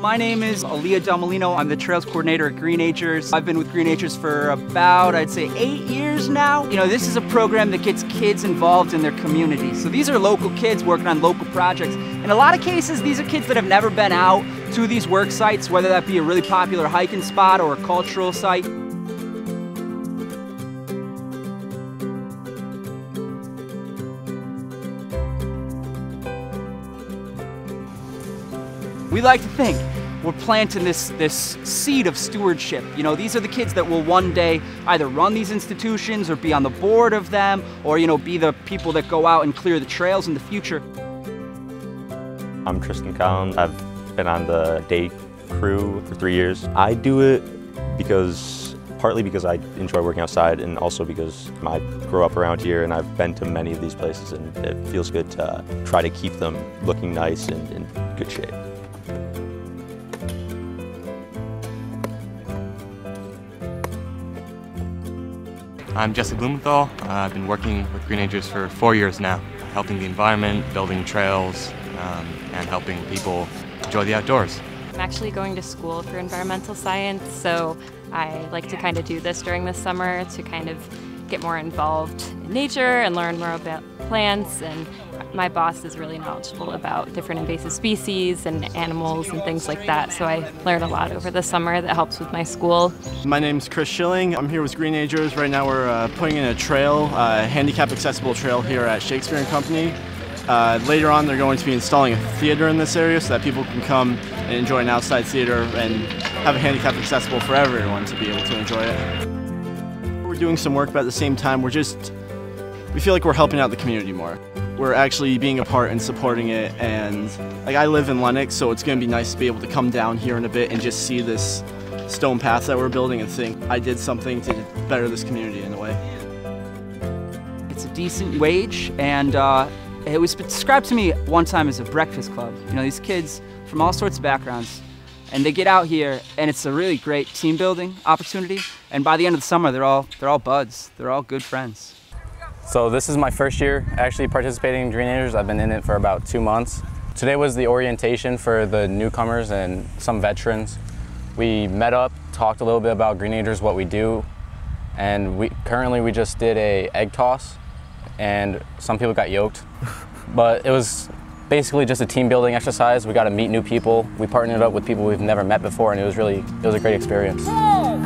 My name is Aaliyah Delmolino. I'm the Trails Coordinator at Greenagers. I've been with Greenagers for about, I'd say, 8 years now. You know, this is a program that gets kids involved in their community. So these are local kids working on local projects. In a lot of cases, these are kids that have never been out to these work sites, whether that be a really popular hiking spot or a cultural site. We like to think we're planting this seed of stewardship. You know, these are the kids that will one day either run these institutions or be on the board of them, or, you know, be the people that go out and clear the trails in the future. I'm Tristan Collins. I've been on the day crew for 3 years. I do it partly because I enjoy working outside, and also because I grew up around here and I've been to many of these places, and it feels good to try to keep them looking nice and in good shape. I'm Jesse Blumenthal. I've been working with Greenagers for 4 years now, helping the environment, building trails, and helping people enjoy the outdoors. I'm actually going to school for environmental science, so I like to kind of do this during the summer to kind of get more involved in nature and learn more about plants. And my boss is really knowledgeable about different invasive species and animals and things like that, so I learned a lot over the summer that helps with my school. My name's Chris Schilling. I'm here with Greenagers. Right now we're putting in a trail, handicap accessible trail here at Shakespeare and Company. Later on they're going to be installing a theater in this area so that people can come and enjoy an outside theater and have a handicap accessible for everyone to be able to enjoy it. We're doing some work, but at the same time we feel like we're helping out the community more. We're actually being a part and supporting it, and like I live in Lenox, so it's going to be nice to be able to come down here in a bit and just see this stone path that we're building and think I did something to better this community in a way. It's a decent wage, and it was described to me one time as a breakfast club. You know, these kids from all sorts of backgrounds, and they get out here, and it's a really great team building opportunity. And by the end of the summer, they're all buds. They're all good friends. So this is my first year actually participating in Greenagers. I've been in it for about 2 months. Today was the orientation for the newcomers and some veterans. We met up, talked a little bit about Greenagers, what we do, and currently we just did an egg toss, and some people got yoked. But it was basically just a team building exercise. We got to meet new people. We partnered up with people we've never met before, and it was a great experience. Now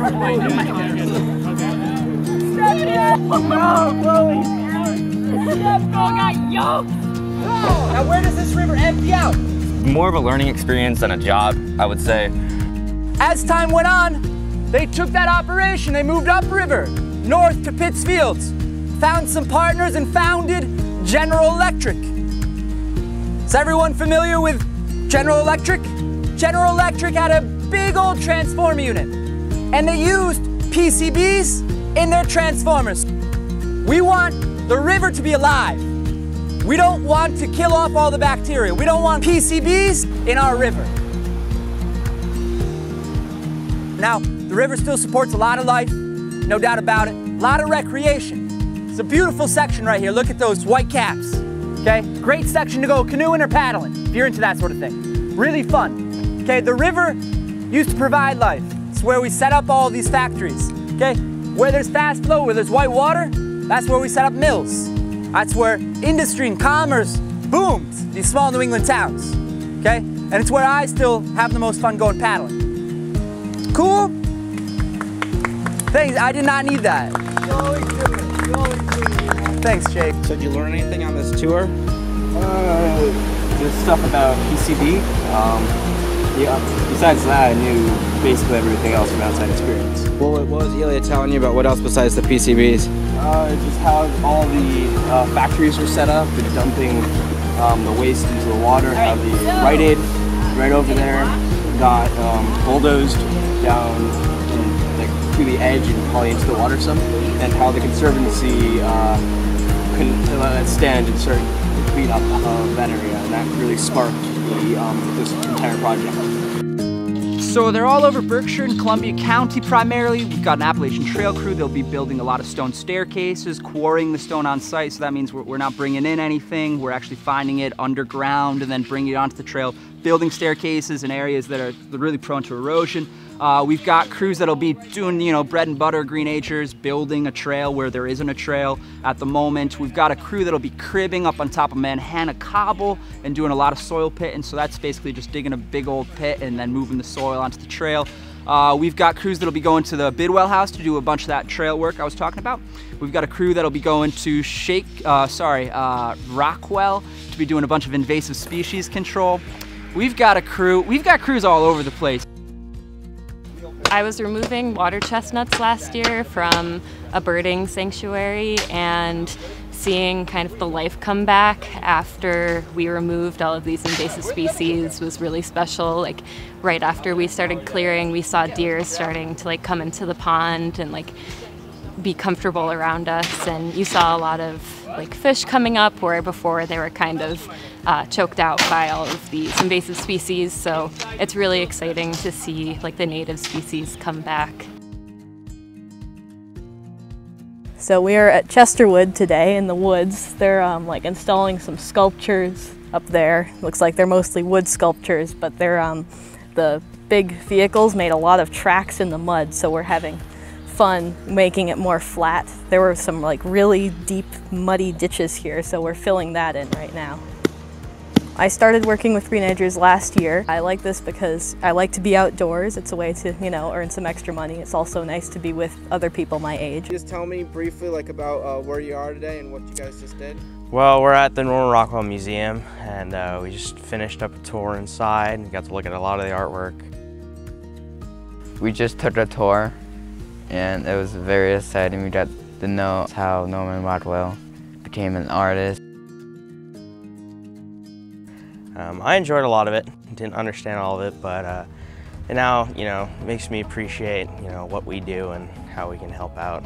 where does this river empty out? More of a learning experience than a job, I would say. As time went on, they took that operation, they moved upriver, north to Pittsfields, found some partners and founded General Electric. Is everyone familiar with General Electric? General Electric had a big old transformer unit, and they used PCBs in their transformers. We want the river to be alive. We don't want to kill off all the bacteria. We don't want PCBs in our river. Now, the river still supports a lot of life, no doubt about it. A lot of recreation. It's a beautiful section right here. Look at those white caps, okay? Great section to go canoeing or paddling, if you're into that sort of thing. Really fun, okay? The river used to provide life. It's where we set up all these factories, okay? Where there's fast flow, where there's white water, that's where we set up mills. That's where industry and commerce boomed, these small New England towns, okay? And it's where I still have the most fun going paddling. Cool? Thanks, I did not need that. You always do it, you always do it. Thanks, Jake. So did you learn anything on this tour? There's stuff about PCB. Yeah, besides that, I knew basically everything else from outside experience. Well, what was Ilya telling you about what else besides the PCBs? Just how all the factories are set up, the dumping the waste into the water, how the Rite Aid right over there got bulldozed down to the edge and probably into the water some, and how the Conservancy couldn't let that stand and start to clean up that area, and that really sparked this entire project. So they're all over Berkshire and Columbia County primarily. We've got an Appalachian Trail crew. They'll be building a lot of stone staircases, quarrying the stone on site. So that means we're not bringing in anything. We're actually finding it underground and then bringing it onto the trail, building staircases in areas that are really prone to erosion. We've got crews that'll be doing, bread and butter Greenagers, building a trail where there isn't a trail at the moment. We've got a crew that'll be cribbing up on top of Manhattan cobble and doing a lot of soil pitting. So that's basically just digging a big old pit and then moving the soil onto the trail. We've got crews that'll be going to the Bidwell House to do a bunch of that trail work I was talking about. We've got a crew that'll be going to Rockwell to be doing a bunch of invasive species control. We've got crews all over the place. I was removing water chestnuts last year from a birding sanctuary, and seeing kind of the life come back after we removed all of these invasive species was really special. Like right after we started clearing, we saw deer starting to come into the pond and be comfortable around us, and you saw a lot of fish coming up where before they were kind of choked out by all of these invasive species. So it's really exciting to see the native species come back. So we are at Chesterwood today in the woods. They're installing some sculptures up there. Looks like they're mostly wood sculptures, but they're the big vehicles made a lot of tracks in the mud, so we're having fun making it more flat. There were some really deep muddy ditches here, so we're filling that in right now. I started working with Greenagers last year. I like this because I like to be outdoors. It's a way to, earn some extra money. It's also nice to be with other people my age. Just tell me briefly about where you are today and what you guys just did. Well, we're at the Norman Rockwell Museum, and we just finished up a tour inside and got to look at a lot of the artwork. We just took a tour, and it was very exciting. We got to know how Norman Rockwell became an artist. I enjoyed a lot of it. Didn't understand all of it, but it now, makes me appreciate, what we do and how we can help out.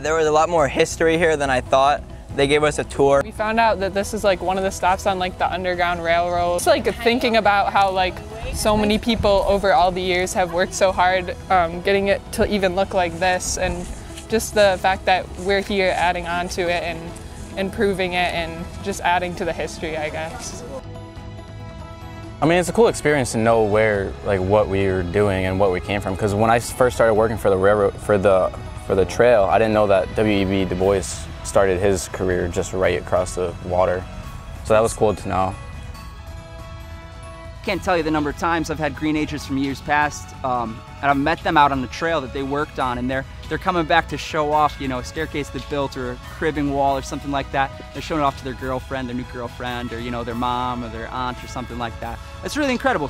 There was a lot more history here than I thought. They gave us a tour. We found out that this is one of the stops on the Underground Railroad. It's thinking about how so many people over all the years have worked so hard getting it to even look like this, and just the fact that we're here adding on to it and improving it and just adding to the history, I guess. I mean, it's a cool experience to know where, what we were doing and what we came from. Because when I first started working for the railroad, for the trail, I didn't know that W.E.B. Du Bois started his career just right across the water. So that was cool to know. Can't tell you the number of times I've had Greenagers from years past, and I've met them out on the trail that they worked on, and they're coming back to show off, a staircase they built or a cribbing wall or something like that. They're showing it off to their girlfriend, their new girlfriend, or their mom or their aunt or something like that. It's really incredible.